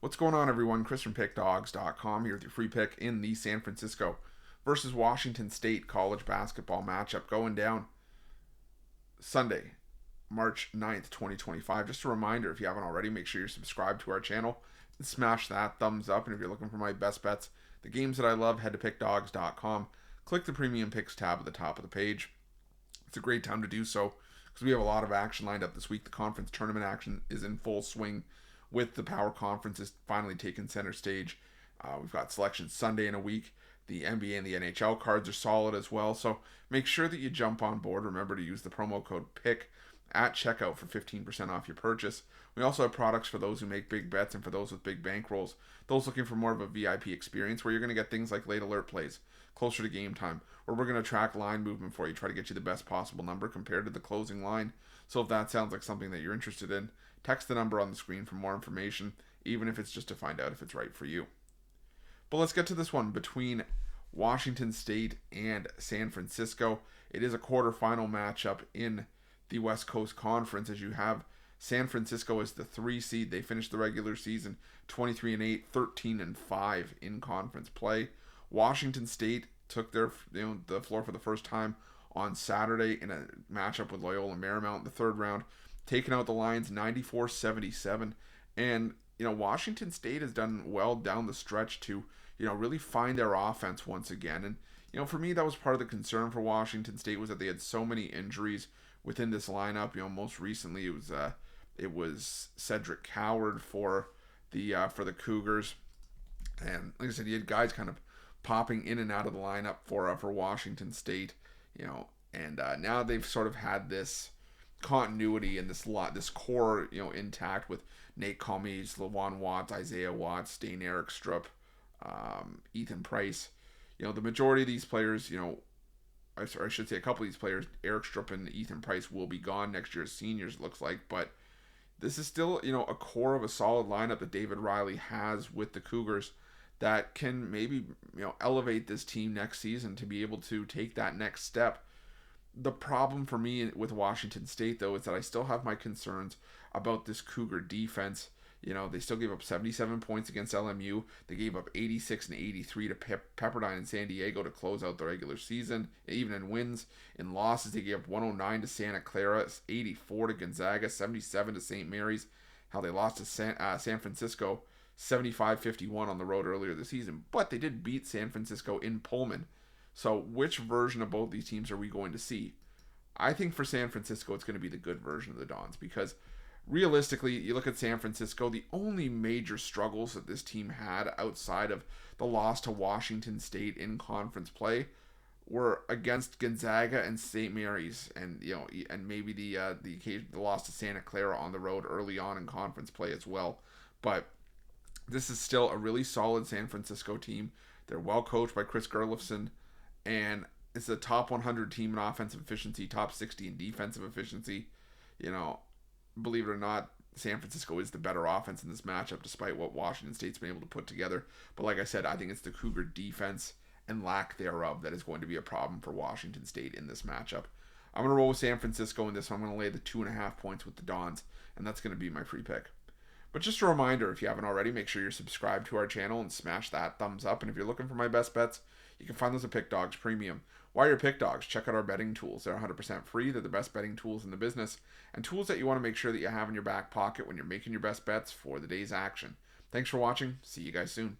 What's going on, everyone? Chris from Pickdawgz.com here with your free pick in the San Francisco versus Washington State college basketball matchup going down Sunday, March 9th, 2025. Just a reminder, if you haven't already, make sure you're subscribed to our channel and smash that thumbs up. And if you're looking for my best bets, the games that I love, head to Pickdawgz.com. Click the Premium Picks tab at the top of the page. It's a great time to do so because we have a lot of action lined up this week. The conference tournament action is in full swing with the Power Conferences finally taking center stage. We've got Selection Sunday in a week. The NBA and the NHL cards are solid as well. So make sure that you jump on board. Remember to use the promo code PICK at checkout for 15% off your purchase. We also have products for those who make big bets and for those with big bankrolls. Those looking for more of a VIP experience where you're going to get things like late alert plays closer to game time, where we're going to track line movement for you, try to get you the best possible number compared to the closing line. So if that sounds like something that you're interested in, text the number on the screen for more information, even if it's just to find out if it's right for you. But let's get to this one between Washington State and San Francisco. It is a quarterfinal matchup in the West Coast Conference, as you have San Francisco as the 3 seed. They finished the regular season 23-8, 13-5 in conference play. Washington State took the floor for the first time on Saturday in a matchup with Loyola Marymount in the third round, taking out the Lions 94-77. And Washington State has done well down the stretch to really find their offense once again. And for me, that was part of the concern for Washington State, was that they had so many injuries within this lineup. Most recently it was Cedric Coward for the Cougars, and like I said, you had guys kind of popping in and out of the lineup for Washington State. And now they've sort of had this continuity and this core intact with Nate Commies, Lawan Watts, Isaiah Watts, Dane Erikstrup, Ethan Price. The majority of these players, I should say a couple of these players, Erikstrup and Ethan Price, will be gone next year as seniors, it looks like. But this is still, a core of a solid lineup that David Riley has with the Cougars that can maybe, elevate this team next season to be able to take that next step. The problem for me with Washington State, though, is that I still have my concerns about this Cougar defense. They still gave up 77 points against LMU. They gave up 86 and 83 to Pepperdine and San Diego to close out the regular season. Even in wins. In losses, they gave up 109 to Santa Clara, 84 to Gonzaga, 77 to St. Mary's. How they lost to San Francisco 75-51 on the road earlier this season. But they did beat San Francisco in Pullman. So which version of both these teams are we going to see? I think for San Francisco, it's going to be the good version of the Dons, because realistically, you look at San Francisco, the only major struggles that this team had outside of the loss to Washington State in conference play were against Gonzaga and St. Mary's, and and maybe the loss to Santa Clara on the road early on in conference play as well. But this is still a really solid San Francisco team. They're well coached by Chris Gerlofson, and it's a top 100 team in offensive efficiency, top 60 in defensive efficiency. Believe it or not, San Francisco is the better offense in this matchup, despite what Washington State's been able to put together. But like I said, I think it's the Cougar defense and lack thereof that is going to be a problem for Washington State in this matchup. I'm going to roll with San Francisco in this one. I'm going to lay the 2.5 points with the Dons, and that's going to be my free pick. But just a reminder, if you haven't already, make sure you're subscribed to our channel and smash that thumbs up. And if you're looking for my best bets, you can find those at Pick Dawgz Premium. While you're Pick Dawgz, check out our betting tools. They're 100% free. They're the best betting tools in the business, and tools that you want to make sure that you have in your back pocket when you're making your best bets for the day's action. Thanks for watching. See you guys soon.